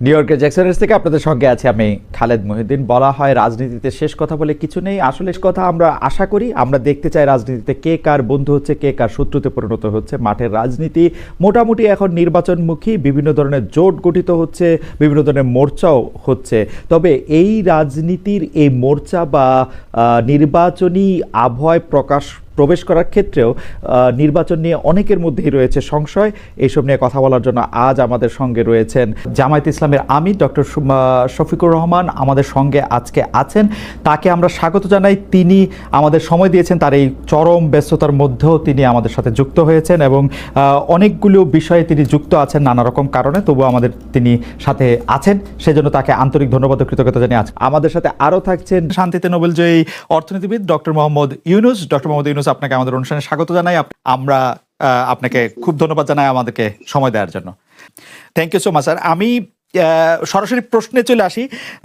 New ইয়র্কের জ্যাকসনের থেকে আপনাদের সঙ্গে আছে আমি খালেদ মহিউদ্দিন। বলা হয় রাজনীতিতে শেষ কথা বলে কিছু নেই। আসলে কথা আমরা আশা করি, আমরা দেখতে চাই রাজনীতিতে কে কার বন্ধু হচ্ছে, কে কার শত্রুতে পরিণত হচ্ছে। মাঠের রাজনীতি মোটামুটি এখন নির্বাচনমুখী, বিভিন্ন ধরনের জোট গঠিত হচ্ছে, বিভিন্ন ধরনের মোর্চাও হচ্ছে। তবে এই রাজনীতির এই মোর্চা বা নির্বাচনী আবহাওয়ায় প্রবেশ করার ক্ষেত্রেও নির্বাচন নিয়ে অনেকের মধ্যেই রয়েছে সংশয়। এইসব নিয়ে কথা বলার জন্য আজ আমাদের সঙ্গে রয়েছেন জামায়াতে ইসলামের আমির ডক্টর শফিকুর রহমান আমাদের সঙ্গে আজকে আছেন। তাকে আমরা স্বাগত জানাই। তিনি আমাদের সময় দিয়েছেন, তার এই চরম ব্যস্ততার মধ্যেও তিনি আমাদের সাথে যুক্ত হয়েছেন এবং অনেকগুলো বিষয়ে তিনি যুক্ত আছেন নানা রকম কারণে, তবুও আমাদের তিনি সাথে আছেন, সেজন্য তাকে আন্তরিক ধন্যবাদ ও কৃতজ্ঞতা জানিয়ে আজ আমাদের সাথে আরও থাকছেন শান্তিতে নোবেলজয়ী অর্থনীতিবিদ ডক্টর মোহাম্মদ ইউনুস। ডক্টর মোহাম্মদ ইউনুস, আপনাকে আমাদের অনুষ্ঠানে স্বাগত জানাই। আমরা আপনাকে খুব ধন্যবাদ জানাই আমাদেরকে সময় দেওয়ার জন্য। Thank you so much sir. আমি সরাসরি প্রশ্নে চলে আসি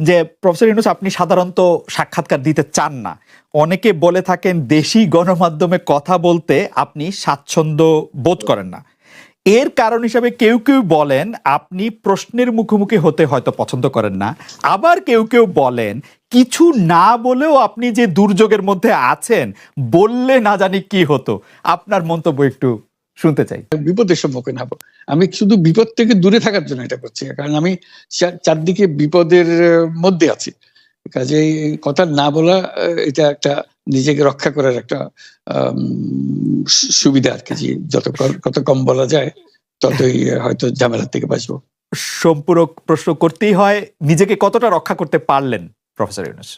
যে প্রফেসর ইউনুস, আপনি সাধারণত সাক্ষাৎকার দিতে চান না। অনেকে বলে থাকেন দেশি গণমাধ্যমে কথা বলতে আপনি স্বাচ্ছন্দ্য বোধ করেন না। এর কারণ হিসাবে কেউ কেউ বলেন আপনি প্রশ্নের মুখোমুখি হতে হয়তো পছন্দ করেন না, আবার কেউ কেউ বলেন কিছু না বলেও আপনি যে দুর্যোগের মধ্যে আছেন, বললে না জানি কি হতো। আপনার মন্তব্য একটু শুনতে চাই। বিপদের সম্মুখীন হব। আমি শুধু বিপদ থেকে দূরে থাকার জন্য এটা করছি, কারণ আমি চারদিকে বিপদের মধ্যে আছি। কাজে কথা না বলা এটা একটা নিজেকে রক্ষা করার একটা সুবিধা আর কি। যত কম বলা যায় ততই হয়তো ঝামেলা থেকে বাঁচবো। সম্পূরক প্রশ্ন করতেই হয়, নিজেকে কতটা রক্ষা করতে পারলেন প্রফেসর ইউনুস?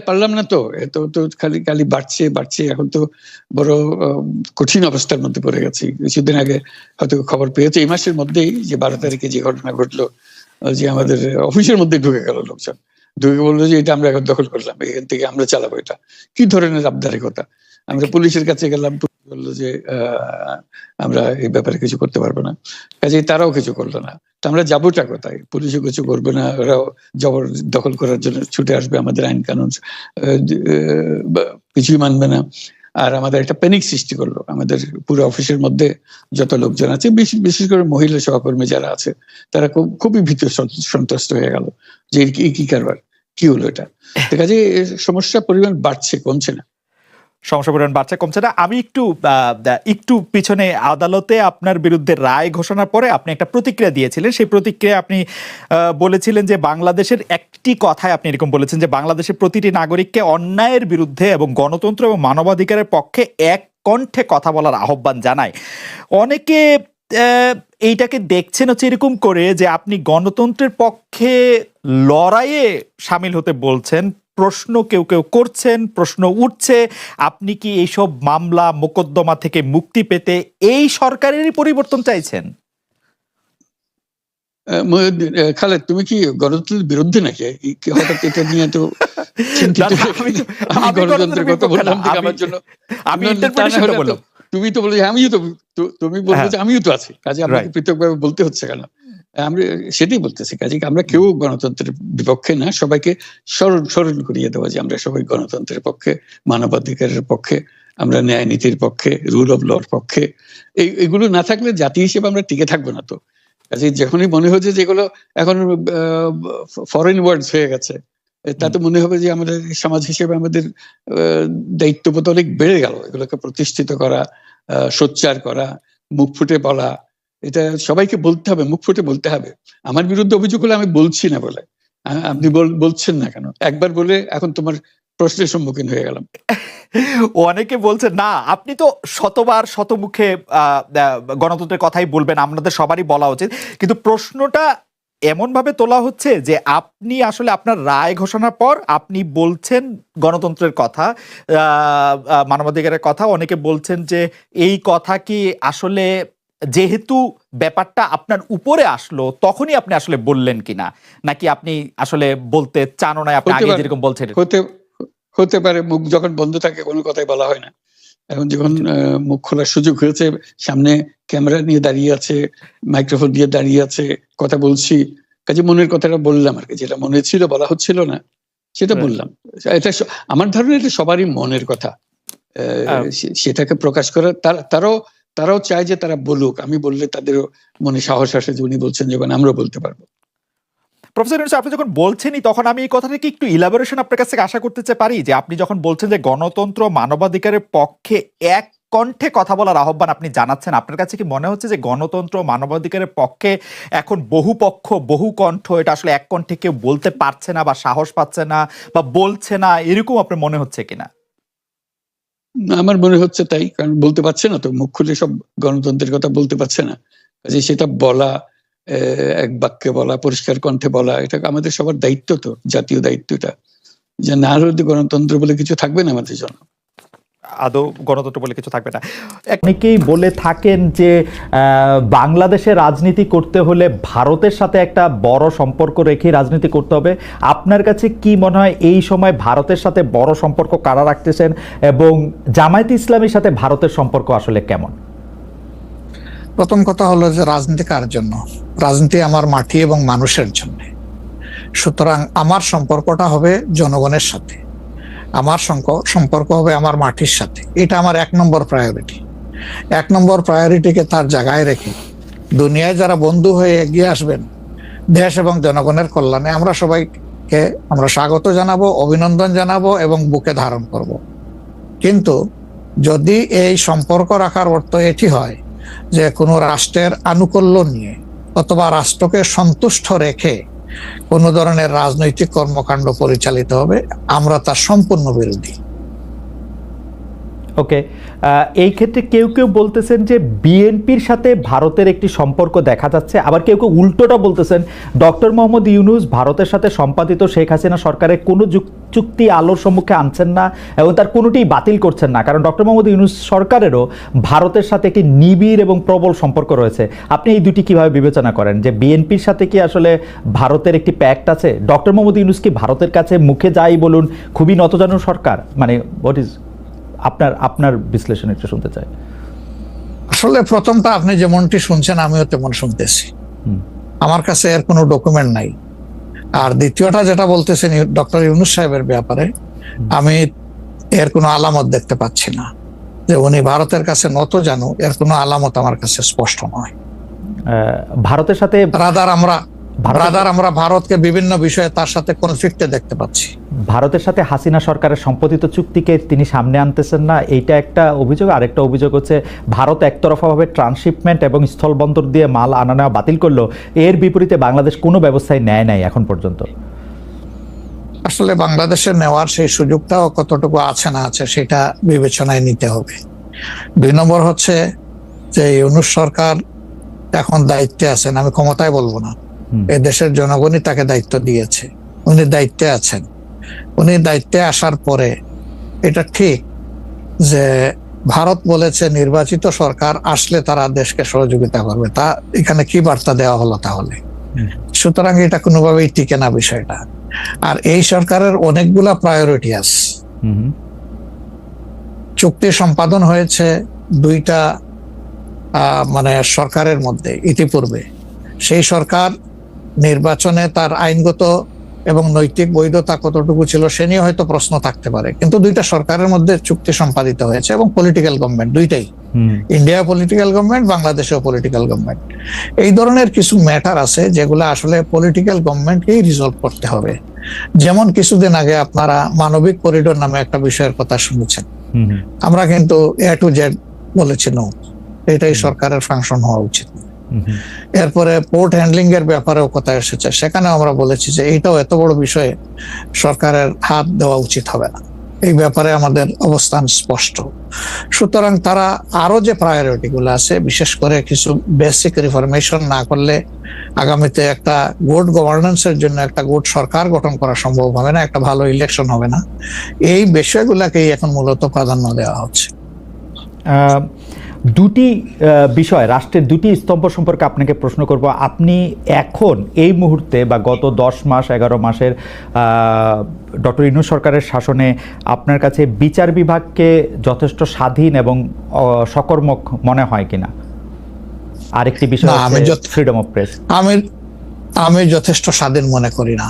পারলাম না তো, এত তো খালি বাড়ছে। এখন তো বড় কঠিন অবস্থার মধ্যে পড়ে গেছি। কিছুদিন আগে হয়তো খবর পেয়েছে এই মাসের মধ্যেই যে 12 তারিখে যে ঘটনা ঘটলো, যে আমাদের অফিসের মধ্যে ঢুকে গেল লোকজন, ঢুকে বললো যে এটা আমরা এখন দখল করলাম, এখান থেকে আমরা চালাবো। এটা কি ধরনের আবদারিকতা! আমরা পুলিশের কাছে গেলাম, বললো যে আমরা এই ব্যাপারে কিছু করতে পারবো না। কাজেই তারাও কিছু করলো না। তো আমরা যাবোটা কোথায়? পুলিশও কিছু করবে না, ওরাও জবর দখল করার জন্য ছুটে আসবে, আমাদের আইন কানুন কিছুই মানবে না। আর আমাদের একটা প্যানিক সৃষ্টি করলো আমাদের পুরো অফিসের মধ্যে। যত লোকজন আছে, বিশেষ করে মহিলা সহকর্মী যারা আছে, তারা খুবই ভীত সন্ত্রস্ত হয়ে গেল যে কি কারবার, কি হলো এটা। কাজে সমস্যার পরিমাণ বাড়ছে, কমছে না। সমস্যা পরিমাণ বাড়ছে, কমছে না। আমি একটু পিছনে আদালতে আপনার বিরুদ্ধে রায় ঘোষণার পরে আপনি একটা প্রতিক্রিয়া দিয়েছিলেন। সেই প্রতিক্রিয়া আপনি বলেছিলেন যে বাংলাদেশের একটি কথায় আপনি এরকম বলেছেন যে বাংলাদেশের প্রতিটি নাগরিককে অন্যায়ের বিরুদ্ধে এবং গণতন্ত্র এবং মানবাধিকারের পক্ষে এক কণ্ঠে কথা বলার আহ্বান জানায়। অনেকে এইটাকে দেখছেন হচ্ছে এরকম করে যে আপনি গণতন্ত্রের পক্ষে লড়াইয়ে সামিল হতে বলছেন। প্রশ্ন কেউ কেউ করছেন, প্রশ্ন উঠছে, আপনি কি এইসব মামলা মোকদ্দমা থেকে মুক্তি পেতে এই সরকারেরই পরিবর্তন চাইছেন? খালেদ, তুমি কি গণতন্ত্রের বিরুদ্ধে নাকি? হঠাৎ এটা নিয়ে তো চিন্তিত? আমি গণতন্ত্রের কথা বললাম আমার জন্য, তুমি তো বলে আমিও তো, তুমি বলবো যে আমিও তো আছি। কাজে আমাকে পৃথকভাবে বলতে হচ্ছে কেন? আমরা সেটাই বলতেছি। কাজে আমরা কেউ গণতন্ত্রের বিপক্ষে না, সবাইকে স্মরণ করিয়ে দেওয়া যে আমরা সবাই গণতন্ত্রের পক্ষে, মানবাধিকারের পক্ষে, আমরা ন্যায় নীতির পক্ষে, রুল অফ লর পক্ষে। এইগুলো না থাকলে জাতি হিসেবে আমরা টিকে থাকবো না তো। কাজে যখনই মনে হচ্ছে যেগুলো এখন ফরেন ওয়ার্ডস হয়ে গেছে, তাতে মনে হবে যে আমাদের সমাজ হিসেবে আমাদের দায়িত্ববোধ অনেক বেড়ে গেল। এগুলোকে প্রতিষ্ঠিত করা, সোচ্চার করা, মুখ ফুটে বলা, এটা সবাইকে বলতে হবে, মুখ ফুটে বলতে হবে। আমার বিরুদ্ধে অভিযোগ হলে আমি বলছি না বলে, আপনি বলছেন না কেন? একবার বলে এখন তোমার প্রশ্নের সম্মুখীন হয়ে গেলাম। অনেকে বলছেন না, আপনি তো শতবার শতমুখে গণতন্ত্রের কথাই বলবেন, আমাদের সবারই বলা উচিত। কিন্তু প্রশ্নটা এমন ভাবে তোলা হচ্ছে যে আপনি আসলে আপনার রায় ঘোষণার পর আপনি বলছেন গণতন্ত্রের কথা, মানবাধিকারের কথা। অনেকে বলছেন যে এই কথা কি আসলে যেহেতু ব্যাপারটা আপনার উপরে আসলো তখনই আপনি আসলে বললেন কিনা, নাকি আপনি আসলে বলতে চানও না, আপনি আগে যেরকম বলছেন? হতে পারে, মুখ যখন বন্ধ থাকে কোনো কথাই বলা হয় না। এখন যখন মুখ খোলার সুযোগ হয়েছে, সামনে ক্যামেরা নিয়ে দাঁড়িয়ে আছে, মাইক্রোফোন দিয়ে দাঁড়িয়ে আছে, কথা বলছি, কাজে মনের কথাটা বললাম আর কি। যেটা মনে ছিল, বলা হচ্ছিল না, সেটা বললাম। এটা আমার ধারণা এটা সবারই মনের কথা, সেটাকে প্রকাশ করা। তারাও চায় যে তারা বলুক। আমি বললে তাদেরও মনে সাহস আসে যে উনি বলছেন, যখন আমরাও বলতে পারবো। প্রফেসর ইউনূস, আপনি যখন বলছেনই তখন আমি এই কথাটা কি একটু ইলাবোরেশন আপনার কাছ থেকে আশা করতে পারি, যে আপনি যখন বলছেন যে গণতন্ত্র মানবাধিকারের পক্ষে এক কণ্ঠে কথা বলার আহ্বান আপনি জানাচ্ছেন, আপনার কাছে কি মনে হচ্ছে যে গণতন্ত্র মানবাধিকারের পক্ষে এখন বহু পক্ষ বহু কণ্ঠ, এটা আসলে এক কণ্ঠে কেউ বলতে পারছে না বা সাহস পাচ্ছে না বা বলছে না, এরকম আপনার মনে হচ্ছে কিনা? আমার মনে হচ্ছে তাই, কারণ বলতে পারছে না তো, মুখ খুলে সব গণতন্ত্রের কথা বলতে পারছে না, কাজে সেটা বলা, এক বাক্যে বলা, পরিষ্কার কণ্ঠে বলা, এটা আমাদের সবার দায়িত্ব, তো জাতীয় দায়িত্বটা, যে না হলে গণতন্ত্র বলে কিছু থাকবে না আমাদের জন্য, আদৌ গণতন্ত্র বলে কিছু থাকবে না। অনেকেই বলে থাকেন যে বাংলাদেশে রাজনীতি করতে হলে ভারতের সাথে একটা বড় সম্পর্ক রেখে রাজনীতি করতে হবে। আপনার কাছে কি মনে হয় এই সময় ভারতের সাথে বড় সম্পর্ক কারা রাখতেছেন, এবং জামায়াতে ইসলামীর সাথে ভারতের সম্পর্ক আসলে কেমন? প্রথম কথা হলো যে রাজনীতি কার জন্য? রাজনীতি আমার মাটি এবং মানুষের জন্য। সুতরাং আমার সম্পর্কটা হবে জনগণের সাথে, আমার সম্পর্ক হবে আমার মাটির সাথে। এটা আমার 1 নম্বর প্রায়োরিটি। 1 নম্বর প্রায়োরিটিকে তার জায়গায় রেখে দুনিয়ায় যারা বন্ধু হয়ে এগিয়ে আসবেন দেশ এবং জনগণের কল্যাণে, আমরা সবাইকে আমরা স্বাগত জানাবো, অভিনন্দন জানাবো এবং বুকে ধারণ করব। কিন্তু যদি এই সম্পর্ক রাখার অর্থ এটি হয় যে কোনো রাষ্ট্রের আনুকূল্য নিয়ে অথবা রাষ্ট্রকে সন্তুষ্ট রেখে কোন ধরনের রাজনৈতিক কর্মকাণ্ড পরিচালিত হবে, আমরা তার সম্পূর্ণ বিরোধী। ওকে, এই ক্ষেত্রে কেউ কেউ বলতেছেন যে বিএনপির সাথে ভারতের একটি সম্পর্ক দেখা যাচ্ছে, আবার কেউ কেউ উল্টোটা বলতেছেন ডক্টর মোহাম্মদ ইউনূস ভারতের সাথে সম্পাদিত শেখ হাসিনা সরকারের কোনো চুক্তি আলোর সম্মুখে আনছেন না এবং তার কোনোটি বাতিল করছেন না, কারণ ডক্টর মোহাম্মদ ইউনূস সরকারেরও ভারতের সাথে একটি নিবিড় এবং প্রবল সম্পর্ক রয়েছে। আপনি এই দুটি কিভাবে বিবেচনা করেন, যে বিএনপির সাথে কি আসলে ভারতের একটি প্যাক্ট আছে? ডক্টর মোহাম্মদ ইউনূস কি ভারতের কাছে মুখে যাই বলুন খুবই নতজানু সরকার? মানে হোয়াট ইজ আপনার বিশ্লেষণ একটু শুনতে চাই। আসলে প্রথমটা আপনি যেমনটি শুনছেন আমিও তেমন শুনতেছি, আমার কাছে এর কোনো ডকুমেন্ট নাই। আর দ্বিতীয়টা যেটা বলতেছেন ডক্টর ইউনূস সাহেবের ব্যাপারে, আমি এর কোনো আলামত দেখতে পাচ্ছি না যে উনি ভারতের কাছে নত জানু, এর কোনো আলামত আমার কাছে স্পষ্ট নয়। ভারতের সাথে রাদার আমরা ভারতকে বিভিন্ন বিষয়ে তার সাথে কনফ্লিক্টে দেখতে পাচ্ছি। ভারতের সাথে হাসিনা সরকারের সম্পাদিত চুক্তিকে তিনি সামনে আনতেছেন না, এইটা একটা অভিযোগ। আরেকটা অভিযোগ হচ্ছে ভারত একতরফাভাবে ট্রান্সশিপমেন্ট এবং স্থলবন্দর দিয়ে মাল আনা নেওয়া বাতিল করলো, এর বিপরীতে বাংলাদেশ কোনো ব্যবস্থাই নেয় নাই এখন পর্যন্ত। আসলে বাংলাদেশের নেওয়ার সেই সুযোগটাও কতটুকু আছে না আছে সেটা বিবেচনায় নিতে হবে। 2 নম্বর হচ্ছে যে ইউনূস সরকার এখন দায়িত্বে আছেন, আমি ক্ষমতায় বলবো না, এই দেশের জনগণই তাকে দায়িত্ব দিয়েছে, উনি দায়িত্বে আছেন। উনি দায়িত্বে আসার পরে এটা ঠিক যে ভারত বলেছে নির্বাচিত সরকার আসলে তারা দেশকে সহযোগিতা করবে, তা এখানে কি বার্তা দেওয়া হলো তাহলে? সুতরাং এটা কোনোভাবেই টিকে না বিষয়টা। আর এই সরকারের অনেকগুলা প্রায়োরিটি আছে। চুক্তি সম্পাদন হয়েছে 2টা মানে সরকারের মধ্যে ইতিপূর্বে। সেই সরকার নির্বাচনে তার আইনগত এবং নৈতিক বৈধতা কতটুকু ছিল সে নিয়ে হয়তো প্রশ্ন থাকতে পারে, কিন্তু 2টা সরকারের মধ্যে চুক্তি সম্পাদিত হয়েছে এবং পলিটিক্যাল গভর্নমেন্ট দুইটাই, ইন্ডিয়া পলিটিক্যাল গভর্নমেন্ট, বাংলাদেশেও পলিটিক্যাল গভর্নমেন্ট। এই ধরনের কিছু ম্যাটার আছে যেগুলো আসলে পলিটিক্যাল গভর্নমেন্টকেই রিজলভ করতে হবে। যেমন কিছুদিন আগে আপনারা মানবিক করিডোর নামে একটা বিষয়ের কথা শুনেছেন, আমরা কিন্তু A to Z বলেছি নো, এটাই সরকারের ফাংশন হওয়া উচিত। এরপরে পোর্ট হ্যান্ডলিং এর ব্যাপারেও কথা এসেছে, সেখানেও আমরা বলেছি যে এইটাও এত বড় বিষয়ে সরকারের হাত দেওয়া উচিত হবে না, এই ব্যাপারে আমাদের অবস্থান স্পষ্ট। সুতরাং তারা আরো যে প্রায়োরিটি গুলো আছে, বিশেষ করে কিছু বেসিক রিফরমেশন না করলে আগামীতে একটা গুড গভর্নেন্সের জন্য একটা গুড সরকার গঠন করা সম্ভব হবে না, একটা ভালো ইলেকশন হবে না, এই বিষয়গুলোকেই এখন মূলত প্রাধান্য দেওয়া হচ্ছে। দুটি বিষয়, রাষ্ট্রের দুটি স্তম্ভ সম্পর্কে আপনাকে প্রশ্ন করব। আপনি এখন এই মুহূর্তে বা গত 10 মাস 11 মাসের ডক্টর ইউনূস সরকারের শাসনে আপনার কাছে বিচার বিভাগকে যথেষ্ট স্বাধীন এবং সকর্মক মনে হয় কিনা? আরেকটি বিষয় ফ্রিডম অফ প্রেস। আমি যথেষ্ট স্বাধীন মনে করি না।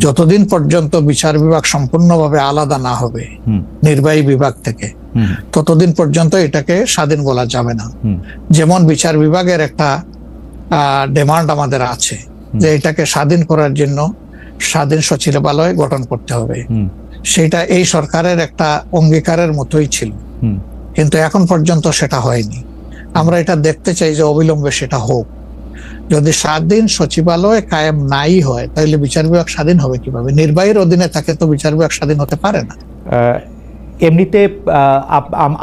যতদিন পর্যন্ত বিচার বিভাগ সম্পূর্ণভাবে আলাদা না হবে নির্বাহী বিভাগ থেকে, ততদিন পর্যন্ত এটাকে স্বাধীন বলা যাবে না। যেমন বিচার বিভাগের একটা ডিমান্ড আমাদের আছে যে এটাকে স্বাধীন করার জন্য স্বাধীন সচিবালয় গঠন করতে হবে, সেটা এই সরকারের একটা অঙ্গীকারের মতোই ছিল, কিন্তু এখন পর্যন্ত সেটা হয়নি। আমরা এটা দেখতে চাই যে অবিলম্বে সেটা হোক। যদি স্বাধীন সচিবালয় কায়েম নাই হয় তাহলে বিচার বিভাগ স্বাধীন হবে কিভাবে? নির্বাহীর অধীনে থাকে তো বিচার বিভাগ স্বাধীন হতে পারে না। এমনিতে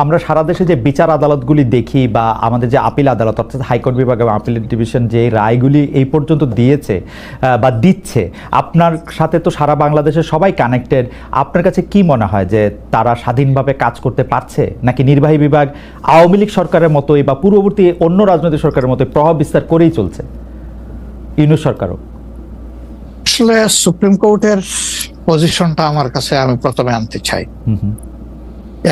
আমরা সারা দেশে যে বিচার আদালতগুলি দেখি বা আমাদের যে আপিল আদালত অর্থাৎ হাইকোর্ট বিভাগ এবং আপিল ডিভিশন যে রায়গুলি এই পর্যন্ত দিয়েছে বা দিচ্ছে, আপনার সাথে তো সারা বাংলাদেশের সবাই কানেক্টেড। আপনার কাছে কি মনে হয় যে তারা স্বাধীনভাবে কাজ করতে পারছে, নাকি নির্বাহী বিভাগ আওয়ামী লীগ সরকারের মতোই বা পূর্ববর্তী অন্য রাজনৈতিক সরকারের মতোই প্রভাব বিস্তার করেই চলছে? ইউনূস সরকারও আসলে সুপ্রিম কোর্টের পজিশনটা আমার কাছে আমি প্রথমে আনতে চাই।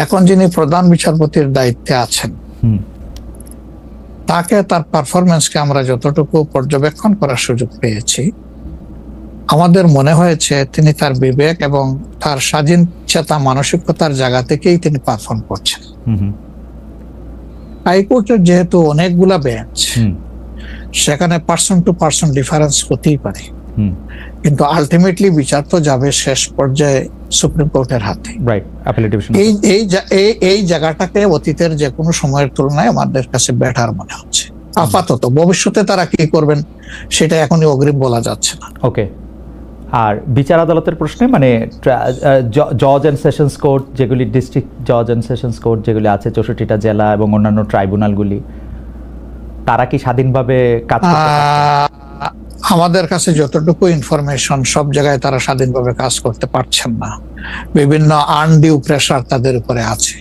এখন যিনি প্রধান বিচারপতির দায়িত্বে আছেন, তাকে তার পারফরমেন্সকে আমরা যতটুকু পর্যবেক্ষণ করার সুযোগ পেয়েছি, আমাদের মনে হয়েছে তিনি তার বিবেক এবং তার স্বাধীন চেতা মানসিকতার জায়গা থেকেই তিনি পারফর্ম করছেন। হাইকোর্টের যেহেতু অনেকগুলা বেঞ্চ, সেখানে পার্সন টু পার্সন ডিফারেন্স হতেই পারে, কিন্তু আলটিমেটলি বিচার তো যাবে শেষ পর্যায়ে সুপ্রিম কোর্টের হাতে। এই জায়গাটাকে অতীতের যে কোনো সময়ের তুলনায় আমাদের কাছে বেটার মনে হচ্ছে আপাতত। ভবিষ্যতে তারা কি করবেন সেটা এখনই অগ্রিম বলা যাচ্ছে না। ওকে। আর বিচার আদালতের প্রশ্নে মানে জজ অ্যান্ড সেশনস কোর্ট যেগুলি, ডিস্ট্রিক্ট জজ অ্যান্ড সেশনস কোর্ট যেগুলি আছে 64টা জেলা এবং অন্যান্য ট্রাইব্যুনালগুলি, তারা কি স্বাধীনভাবে কাজ করতে পারছে? আমাদের কাছে যতটুকু ইনফরমেশন, সব জায়গায় তারা স্বাধীনভাবে কাজ করতে পারছেন না। বিভিন্ন আনডিউ প্রেসার তাদের উপরে আছে।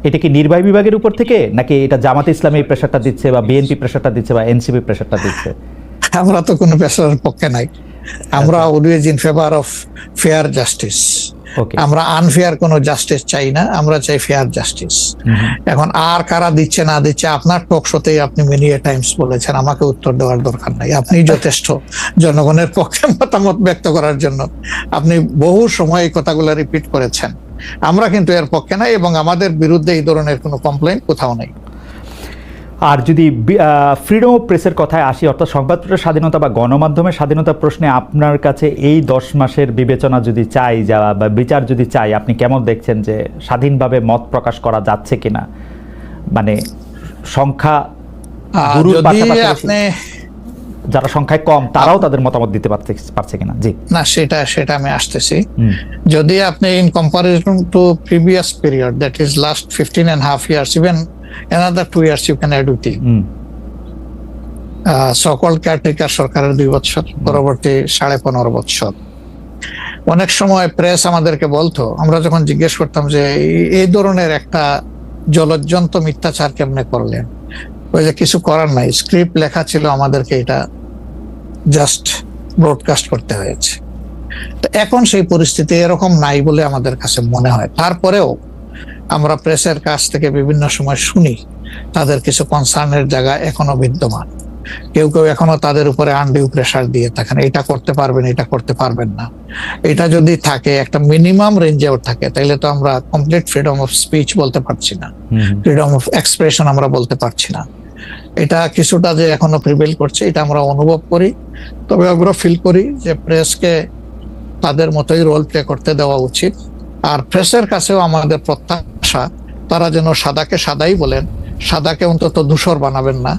এটা কি নির্বাহী বিভাগের উপর থেকে, নাকি এটা জামাতে ইসলামী প্রেসারটা দিচ্ছে বা বিএনপি প্রেসারটা দিচ্ছে বা এনসিপি প্রেসারটা দিচ্ছে? আমরা তো কোনো প্রেসারের পক্ষে নাই। আমরা always in favour of fair justice. আমরা আনফেয়ার কোনো জাস্টিস চাই না, আমরা চাই ফেয়ার জাস্টিস। এখন আর কারা দিচ্ছে না দিচ্ছে, আপনার টক শোতেই আপনি মেনি টাইমস বলেছেন, আমাকে উত্তর দেওয়ার দরকার নাই। আপনি যথেষ্ট জনগণের পক্ষে মতামত ব্যক্ত করার জন্য আপনি বহু সময় এই কথাগুলো রিপিট করেছেন। আমরা কিন্তু এর পক্ষে নাই এবং আমাদের বিরুদ্ধে এই ধরনের কোনো কমপ্লেইন কোথাও নেই। আর যদি ফ্রিডম অফ প্রেসের কথায় আসি, অর্থাৎ সংবাদপত্রের স্বাধীনতা বা গণমাধ্যমের স্বাধীনতা প্রশ্নে আপনার কাছে এই 10 মাসের বিবেচনা যদি চাই বা বিচার যদি চাই, আপনি কেমন দেখছেন যে স্বাধীনভাবে মত প্রকাশ করা যাচ্ছে কিনা? মানে সংখ্যা যারা সংখ্যায় কম তারাও তাদের মতামত দিতে পারছে কিনা? জি না, সেটা আমি আসতেছি। যদি আপনি in comparison two previous period, that is last 15.5 years, even another 2 years you can add with it. So-called caretaker সরকারের 2 বছর, পরবর্তী 15.5 বছর। অনেক সময় প্রেস আমাদেরকে বলতো, আমরা যখন জিজ্ঞেস করতাম যে এই ধরনের একটা জলজ্জন্ত মিথ্যাচার কেমনে করলেন, ওই যে কিছু করার নাই, স্ক্রিপ্ট লেখা ছিল, আমাদেরকে এটা জাস্ট ব্রডকাস্ট করতে হয়েছে। তো এখন সেই পরিস্থিতি এরকম নাই বলে আমাদের কাছে মনে হয়। তারপরেও আমরা প্রেসের কাছ থেকে বিভিন্ন সময় শুনি তাদের কিছু কনসার্নের জায়গা এখনো বিদ্যমান। কেউ এখনো তাদের উপরে আনডিউ প্রেসার দিয়ে থাকেন, এটা করতে পারবেন, এটা করতে পারবেন না। এটা যদি থাকে, একটা মিনিমাম রেঞ্জেও থাকে, তাহলে তো আমরা কমপ্লিট ফ্রিডম অফ স্পিচ বলতে পারছি না, ফ্রিডম অফ এক্সপ্রেশন আমরা বলতে পারছি না। এটা কিছুটা যে এখনো প্রিভেল করছে, এটা আমরা অনুভব করি। তবে আমরা ফিল করি যে প্রেসকে তাদের মতোই রোল প্লে করতে দেওয়া উচিত। আর প্রেসের কাছেও আমাদের প্রত্যাশা, তারা যেন সাদাকে সাদাই বলেন, সাদাকে অন্তত ধূসর বানাবেন না,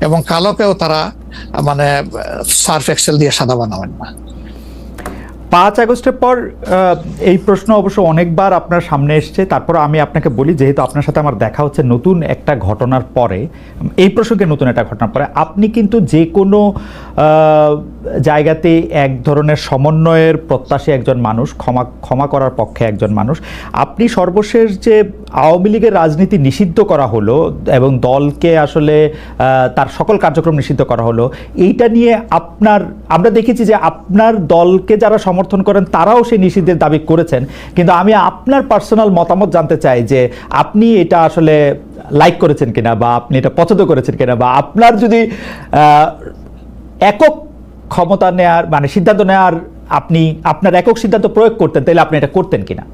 এবং কালোকেও তারা মানে সার্ফ এক্সেল দিয়ে সাদা বানাবেন না। 5 আগস্টের পর এই প্রশ্ন অবশ্য অনেকবার আপনার সামনে এসছে। তারপর আমি আপনাকে বলি, যেহেতু আপনার সাথে আমার দেখা হচ্ছে নতুন একটা ঘটনার পরে, এই প্রসঙ্গে নতুন একটা ঘটনার পরে, আপনি কিন্তু যে কোনো জায়গাতে এক ধরনের সমন্বয়ের প্রত্যাশী একজন মানুষ, ক্ষমা করার পক্ষে একজন মানুষ। আপনি সর্বশেষ যে আওয়ামী লীগের রাজনীতি নিষিদ্ধ করা হলো এবং দলকে আসলে তার সকল কার্যক্রম নিষিদ্ধ করা হলো, এইটা নিয়ে আমরা দেখেছি যে আপনার দলকে যারা সমর্থন করেন তারাও সেই নিষিদ্ধের দাবি করেছেন। কিন্তু আমি আপনার পার্সোনাল মতামত জানতে চাই যে আপনি এটা আসলে লাইক করেছেন কিনা, বা আপনি এটা পছন্দ করেছেন কিনা, বা আপনার যদি একক ক্ষমতা নেয়ার মানে সিদ্ধান্ত নেওয়ার, আপনি আপনার একক সিদ্ধান্ত প্রয়োগ করতেন, তাহলে আপনি এটা করতেন কিনা?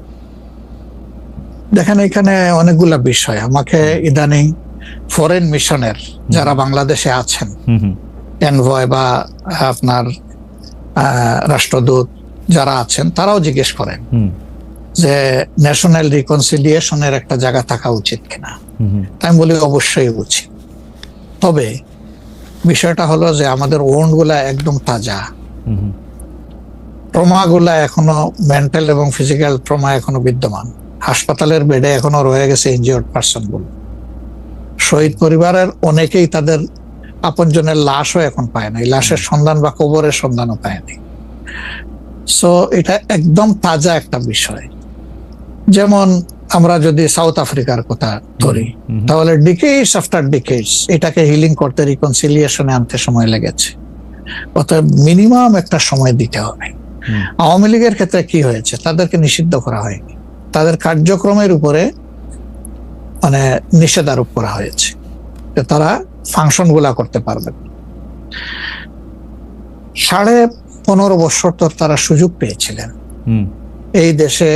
দেখেন, এখানে অনেকগুলা বিষয়। আমাকে ইদানিং ফরেন মিশনের যারা বাংলাদেশে আছেন, এনভয় বা আপনার রাষ্ট্রদূত যারা আছেন তারাও জিজ্ঞেস করেন যে ন্যাশনাল রিকনসিলিয়েশনের একটা জায়গা থাকা উচিত কিনা। আমি বলি অবশ্যই উচিত, তবে বিষয়টা হলো যে আমাদের ওন্ড গুলা একদম তাজা, ট্রমা গুলা এখনো মেন্টাল এবং ফিজিক্যাল ট্রমা এখনো বিদ্যমান, হাসপাতালের বেডে এখনো রয়ে গেছে ইনজিওর্ড পার্সন গুলো। শহীদ পরিবারের অনেকেই তাদের আপনজনের লাশও এখন পায় নাই, লাশের সন্ধান বা কবরের সন্ধানও পায়নি। সো এটা একদম তাজা একটা বিষয়। যেমন আমরা যদি সাউথ আফ্রিকার কথা ধরি, তাহলে ডিকেডস আফটার ডিকেডস এটাকে হিলিং করতে, রিকনসিলিয়েশনে আনতে সময় লেগেছে। অতএব মিনিমাম একটা সময় দিতে হবে। আওয়ামী লীগের ক্ষেত্রে কি হয়েছে, তাদেরকে নিষিদ্ধ করা হয়নি, তাদের কার্যক্রমের উপরে মানে নিষেধ আরোপ করা হয়েছে, তারা ফাংশন গুলা করতে পারবে। 15.5 বছর তো তারা সুযোগ পেয়েছিলেন এই দেশে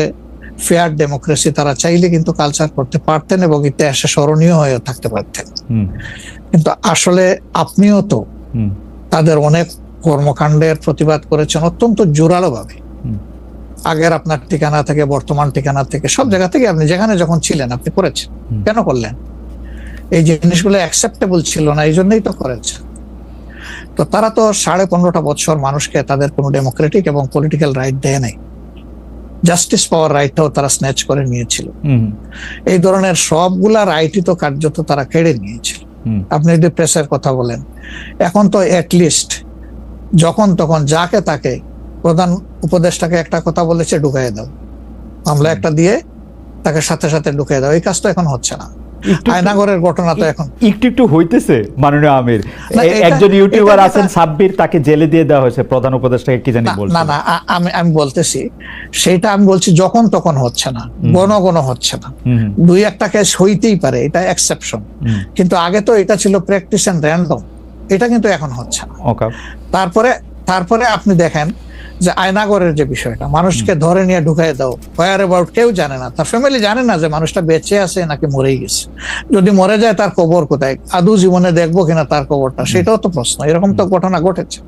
ফেয়ার ডেমোক্রেসি, তারা চাইলে কিন্তু কালচার করতে পারতেন এবং ইতিহাসে স্মরণীয় হয়ে থাকতে পারতেন। কিন্তু আসলে আপনিও তো তাদের অনেক কর্মকাণ্ডের প্রতিবাদ করেছেন অত্যন্ত জোরালো ভাবে। আগের আপনার ঠিকানা থেকে, বর্তমান ঠিকানা থেকে, সব জায়গা থেকে আপনি যেখানে যখন ছিলেন আপনি করেছেন। কেন করলেন? এই জিনিসগুলো অ্যাকসেপ্টেবল ছিল না, এই জন্যই তো করেছেন। তো তারা তো 15.5 বছর মানুষকে তাদের কোনো ডেমোক্রেটিক এবং পলিটিক্যাল রাইট দেয় নাই, জাস্টিস পাওয়ার রাইটটাও তারা স্ন্যাচ করে নিয়েছিল। এই ধরনের সবগুলা রাইটই তো কার্যত তারা কেড়ে নিয়েছিল। আপনি যদি প্রেসের কথা বলেন, এখন তো অ্যাটলিস্ট যখন তখন যাকে তাকে প্রধান উপদেষ্টাকে একটা কথা বলেছে ঢুকাই দাও, মামলা একটা দিয়ে তাকে সাথে সাথে ঢুকাই দাও, এই কাজ তো এখন হচ্ছে না। আয়নাগরের ঘটনা তো এখন একটু হইতেছে। মাননীয় আমির, একজন ইউটিউবার আছেন সাব্বির, তাকে জেলে দিয়ে দেওয়া হয়েছে প্রধান উপদেষ্টাকে কি জানি বলছে। না আমি বলতেছি সেটা, আমি বলছি যখন তখন হচ্ছে না, ঘন হচ্ছে না, 2-1টা কেস হইতেই পারে, এটা এক্সেপশন। কিন্তু আগে তো এটা ছিল প্র্যাকটিস এন্ড র্যান্ডম, এটা কিন্তু এখন হচ্ছে না। তারপরে আপনি দেখেন যে আয়নাগরের যে বিষয়টা, মানুষকে ধরে নিয়ে ঢুকাই দাও, হোয়ার অ্যাবাউট কেউ জানে না, তার ফ্যামিলি জানে না যে মানুষটা বেঁচে আছে নাকি মরেই গেছে। যদি মরে যায় তার কবর কোথায়, আদৌ জীবনে দেখবো কিনা তার কবরটা, সেটাও তো প্রশ্ন। এরকম তো ঘটনা ঘটেছে।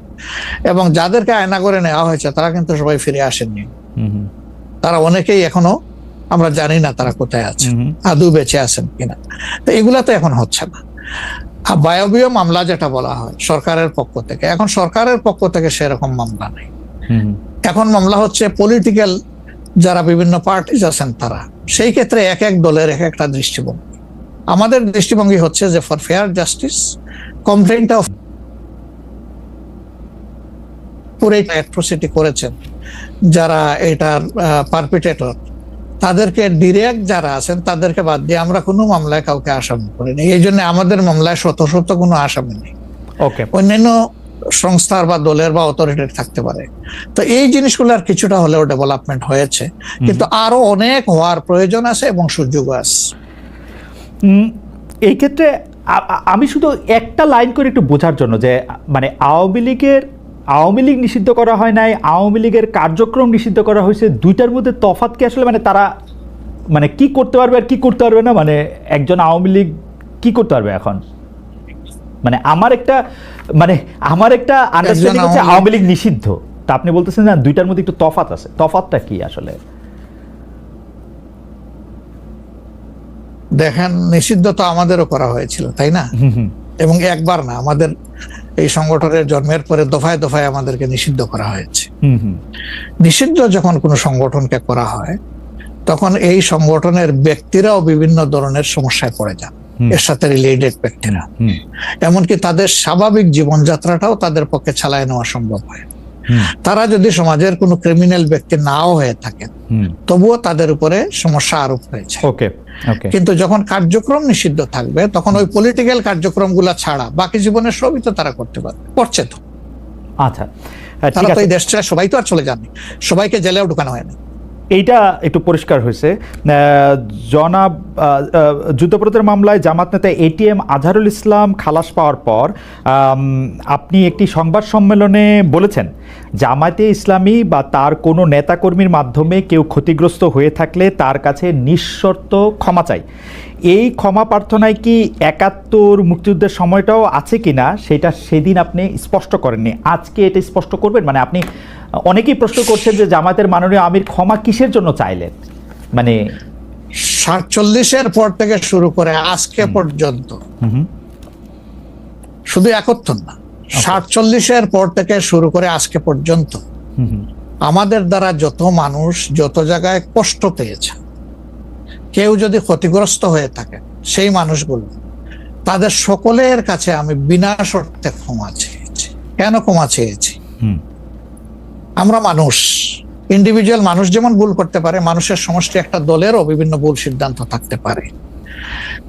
এবং যাদেরকে আয়নাগরে নেওয়া হয়েছে তারা কিন্তু সবাই ফিরে আসেননি, তারা অনেকেই এখনো আমরা জানি না তারা কোথায় আছে, আদৌ বেঁচে আছেন কিনা। তো এগুলা তো এখন হচ্ছে না। বায়বীয় মামলা যেটা বলা হয় সরকারের পক্ষ থেকে, এখন সরকারের পক্ষ থেকে সেরকম মামলা নেই। এখন মামলা হচ্ছে পলিটিক্যাল যারা বিভিন্ন পার্টিজ আছেন তারা, সেই ক্ষেত্রে এক এক দলের এক একটা দৃষ্টিভঙ্গি। আমাদের দৃষ্টিভঙ্গি হচ্ছে যে ফর ফেয়ার জাস্টিস কমপ্লেইনটা পুরো অ্যাট্রোসিটি করেছেন যারা এটার পারপিটেটর, তাদেরকে ডিরেক্ট যারা আছেন তাদেরকে বাদ দিয়ে আমরা কোনো মামলায় কাউকে আসামি করিনি। এই জন্য আমাদের মামলায় শত কোনো আসামি নেই। অন্যান্য সংস্থার বা দলের বা অথরিটির থাকতে পারে। তো এই জিনিসগুলোর কিছুটা হলেও ডেভেলপমেন্ট হয়েছে, কিন্তু আরো অনেক হওয়ার প্রয়োজন আছে এবং সুযোগ আছে। এই ক্ষেত্রে আমি শুধু একটা লাইন করে একটু বোঝার জন্য, যে মানে আওয়ামী লীগ নিষিদ্ধ করা হয় নাই, আওয়ামী লীগের কার্যক্রম নিষিদ্ধ করা হয়েছে, দুইটার মধ্যে তফাৎ কি আসলে? মানে তারা মানে কি করতে পারবে আর কি করতে পারবে না, মানে একজন আওয়ামী লীগ কি করতে পারবে এখন? মানে আমার একটা আন্ডারস্ট্যান্ডিং হচ্ছে আওয়ামী লীগ নিষিদ্ধ, তা আপনি বলতেছেন না দুইটার মধ্যে একটু তফাৎ আছে। তফাৎটা কি আসলে? দেখেন, নিষিদ্ধ তো আমাদেরও করা হয়েছিল, তাই না? এবং একবার না, আমাদের এই সংগঠনের জন্মের পরে দফায় দফায় আমাদেরকে নিষিদ্ধ করা হয়েছে। নিষিদ্ধ যখন কোনো সংগঠনকে করা হয় তখন এই সংগঠনের ব্যক্তিরাও বিভিন্ন ধরনের সমস্যায় পড়ে যান, এর সাথে রিলেটেড ব্যক্তিরা, এমনকি তাদের স্বাভাবিক জীবনযাত্রাটাও তাদের পক্ষে চালায় নেওয়া সম্ভব হয়। তারা যদি সমাজের কোনো ক্রিমিনাল ব্যক্তি নাও হয়ে থাকেন তবুও তাদের উপরে সমস্যা আরোপ হয়েছে। কিন্তু যখন কার্যক্রম নিষিদ্ধ থাকবে তখন ওই পলিটিক্যাল কার্যক্রম গুলা ছাড়া বাকি জীবনের সবই তো তারা করতে পারবে, করছে তো। আচ্ছা, তারা তো এই দেশ ছেড়ে সবাই তো আর চলে যাননি, সবাইকে জেলেও ঢুকানো হয়নি। এইটা একটু পরিষ্কার হয়েছে। জনাব যুদ্ধাপরাধের মামলায় জামাত নেতা এটিএম আজহারুল ইসলাম খালাস পাওয়ার পর আপনি একটি সংবাদ সম্মেলনে বলেছেন, জামায়াতে ইসলামী বা তার কোনো নেতাকর্মীর মাধ্যমে কেউ ক্ষতিগ্রস্ত হয়ে থাকলে তার কাছে নিঃশর্ত ক্ষমা চাই। এই ক্ষমা প্রার্থনায় কি ৭১ মুক্তিযুদ্ধের সময়টাও আছে কিনা সেটা সেদিন আপনি স্পষ্ট করেননি, আজকে এটা স্পষ্ট করবেন? মানে আপনি, অনেকেই প্রশ্ন করছেন যে জামায়াতের মাননীয় আমির ক্ষমা কিসের জন্য চাইলেন, মানে ৪৭-এর পর থেকে শুরু করে আজকে পর্যন্ত, শুধু ৭১ না, ৪৭-এর পর থেকে শুরু করে আজকে পর্যন্ত আমাদের দ্বারা যত মানুষ যত জায়গায় কষ্ট পেয়েছে, কেউ যদি ক্ষতিগ্রস্ত হয়ে থাকে, সেই মানুষগুলো তাদের সকলের কাছে আমি বিনা শর্তে ক্ষমা চেয়েছি। কেন ক্ষমা চেয়েছি? আমরা মানুষ, ইন্ডিভিজুয়াল মানুষ যেমন ভুল করতে পারে, মানুষের সমষ্টি একটা দলেরও বিভিন্ন ভুল সিদ্ধান্ত থাকতে পারে।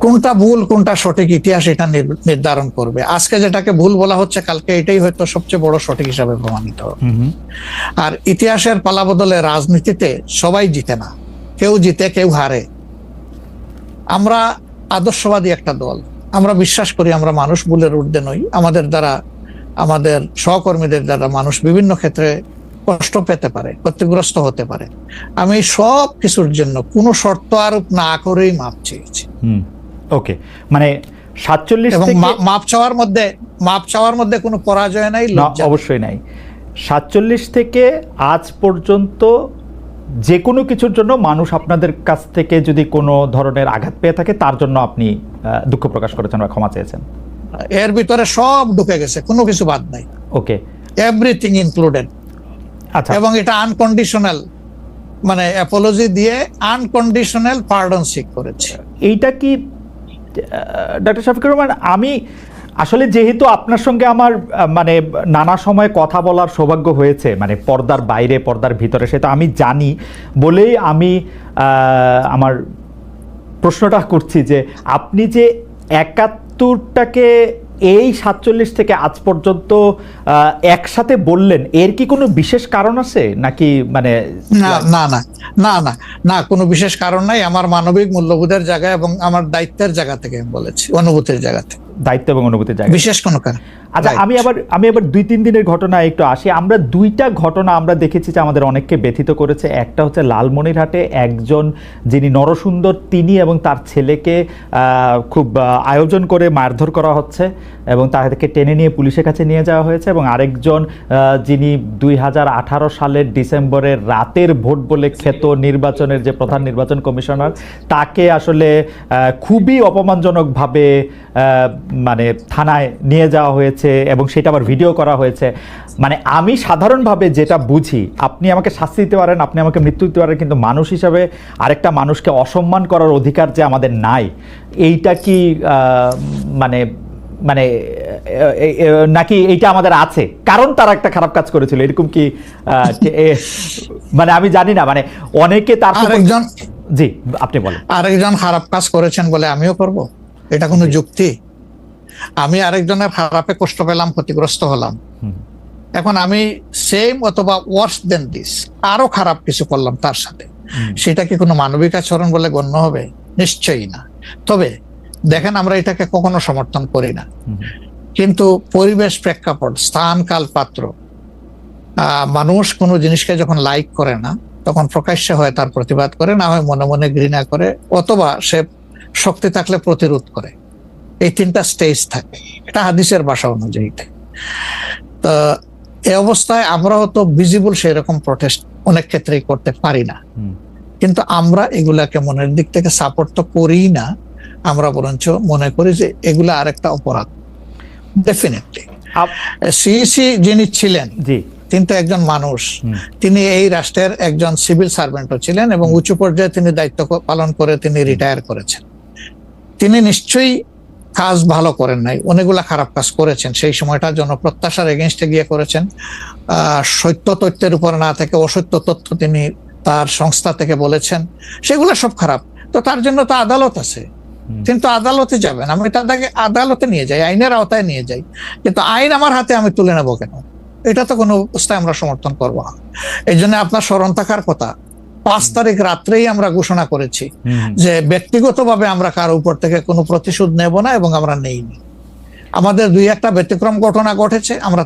কোনটা ভুল কোনটা সঠিক ইতিহাস এটা নির্ধারণ করবে। আজকে যেটাকে ভুল বলা হচ্ছে, কালকে এটাই হয়তো সবচেয়ে বড় সঠিক হিসাবে প্রমাণিত হবে। আর ইতিহাসের পালা বদলে রাজনীতিতে সবাই জিতে না, কেউ জিতে কেউ হারে। আমরা আদর্শবাদী একটা দল, আমরা বিশ্বাস করি আমরা মানুষ, ভুলের ঊর্ধ্বে নই। আমাদের দ্বারা, আমাদের সহকর্মীদের দ্বারা মানুষ বিভিন্ন ক্ষেত্রে কষ্ট পেতে পারে, ক্ষতিগ্রস্ত হতে পারে। আমি সব কিছুর জন্য কোনো শর্ত আরোপ না করেই মাপ চেয়েছি। ওকে, মানে ৪৭ এবং থেকে মাপ চাওয়ার মধ্যে কোনো পরাজয় নাই, লজ্জা অবশ্যই নাই। ৪৭ থেকে আজ পর্যন্ত যে কোনো কিছুর জন্য মানুষ আপনাদের কাছ থেকে যদি কোনো ধরনের আঘাত পেয়ে থাকে, তার জন্য আপনি দুঃখ প্রকাশ করেছেন বা ক্ষমা চেয়েছেন। এর ভিতরে সব ঢুকে গেছে, কোনো কিছু বাদ নাই। ওকে, এভরিথিং ইনক্লুডেড। আচ্ছা, এবং এটা আনকন্ডিশনাল, মানে অ্যাপোলজি দিয়ে আনকন্ডিশনাল পার্ডন সিক করেছে। এইটা কি ডক্টর শফিকুর রহমান, আমি আসলে যেহেতু আপনার সঙ্গে আমার মানে নানা সময় কথা বলার সৌভাগ্য হয়েছে, মানে পর্দার বাইরে পর্দার ভিতরে, সেটা আমি জানি বলেই আমি আমার প্রশ্নটা করছি যে আপনি যে ৭১টাকে এই ৪৭ থেকে আজ পর্যন্ত একসাথে বললেন, এর কি কোনো বিশেষ কারণ আছে নাকি? মানে না না না না না না, কোনো বিশেষ কারণ নাই। আমার মানবিক মূল্যবোধের জায়গা এবং আমার দায়িত্বের জায়গা থেকে বলেছি, অনুভূতির জায়গা থেকে, দায়িত্ব এবং অনুভূতির জায়গা, বিশেষ কোনো কারণ। আচ্ছা, আমি আবার ২-৩ দিনের ঘটনা একটু আসি। আমরা দুইটা ঘটনা আমরা দেখেছি যে আমাদের অনেককে ব্যথিত করেছে। একটা হচ্ছে লালমনিরহাটে একজন যিনি নরসুন্দর, তিনি এবং তার ছেলেকে খুব আয়োজন করে মারধর করা হচ্ছে এবং তাদেরকে টেনে নিয়ে পুলিশের কাছে নিয়ে যাওয়া হয়েছে। এবং আরেকজন যিনি ২০১৮ সালের ডিসেম্বরের রাতের ভোট বলে খ্যাত নির্বাচনের যে প্রধান নির্বাচন কমিশনার, তাকে আসলে খুবই অপমানজনকভাবে মানে থানায় নিয়ে যাওয়া হয়েছে এবং সেটা আবার ভিডিও করা হয়েছে। মানে আমি সাধারণভাবে যেটা বুঝি, আপনি আমাকে শাস্তি দিতে পারেন, আপনি আমাকে মৃত্যু দিতে পারেন, কিন্তু মানুষ হিসাবে আরেকটা মানুষকে অসম্মান করার অধিকার যে আমাদের নাই, এইটা কি মানে মানে নাকি এইটা আমাদের আছে কারণ তারা একটা খারাপ কাজ করেছিল, এরকম কি? মানে আমি জানি না, মানে অনেকে তার আরেকজন, জি আপনি বলেন, আরেকজন খারাপ কাজ করেছেন বলে আমিও করব, এটা কোনো যুক্তি? আমি আরেকজনের খারাপে কষ্ট পেলাম, ক্ষতিগ্রস্ত হলাম, এখন আমি সেম অথবা ওয়ার্স দেন দিস আরো খারাপ কিছু করলাম তার সাথে, সেটা কি কোনো মানবিক আচরণ বলে গণ্য হবে? নিশ্চয়ই না। তবে দেখেন, আমরা এটাকে কখনো সমর্থন করি না, কিন্তু পরিবেশ, প্রেক্ষাপট, স্থান, কাল, পাত্র, মানুষ কোনো জিনিসকে যখন লাইক করে না, তখন প্রকাশ্যে হয় তার প্রতিবাদ করে, না হয় মনে মনে ঘৃণা করে, অথবা সে শক্তি থাকলে প্রতিরোধ করে। এই 3টা স্টেজ থাকে, এটা হাদিসের ভাষা অনুযায়ী। তো এই অবস্থায় আমরাও তো ভিজিবল সেই রকম প্রটেস্ট অনেক ক্ষেত্রেই করতে পারি না, কিন্তু আমরা এগুলাকে মনের দিক থেকে সাপোর্ট তো করি না, আমরা বরঞ্চ মনে করি যে এগুলা আরেকটা অপরাধ। ডেফিনেটলি সিইসি যিনি ছিলেন, তিনি তো একজন মানুষ, তিনি এই রাষ্ট্রের একজন সিভিল সার্ভেন্টও ছিলেন এবং উঁচু পর্যায়ে তিনি দায়িত্ব পালন করে তিনি রিটায়ার করেছেন। তিনি নিশ্চয়ই কাজ ভালো করেন নাই, অনেকগুলা খারাপ কাজ করেছেন। সেই সময়টা জনপ্রত্যাশার এগেনস্টে গিয়ে করেছেন, সত্য তথ্যের উপর না থেকে অসত্য তথ্য তিনি তার সংস্থা থেকে বলেছেন, সেগুলো সব খারাপ। তো তার জন্য তো আদালত আছে, কিন্তু আদালতে যাবেন, আমি তাদেরকে আদালতে নিয়ে যাই, আইনের আওতায় নিয়ে যাই, কিন্তু আইন আমার হাতে আমি তুলে নেবো কেন? এটা তো কোনো অবস্থায় আমরা সমর্থন করবো না। এই জন্য আপনার স্মরণ থাকার কথা, 5 তারিখ রাত্রেই আমরা ঘোষণা করেছি যে ব্যক্তিগতভাবে আমরা কারো উপর থেকে কোনো প্রতিশোধ নেব না এবং আমরা নেইনি। আমাদের 2-1টা ব্যতিক্রম ঘটনা ঘটেছে, আমরা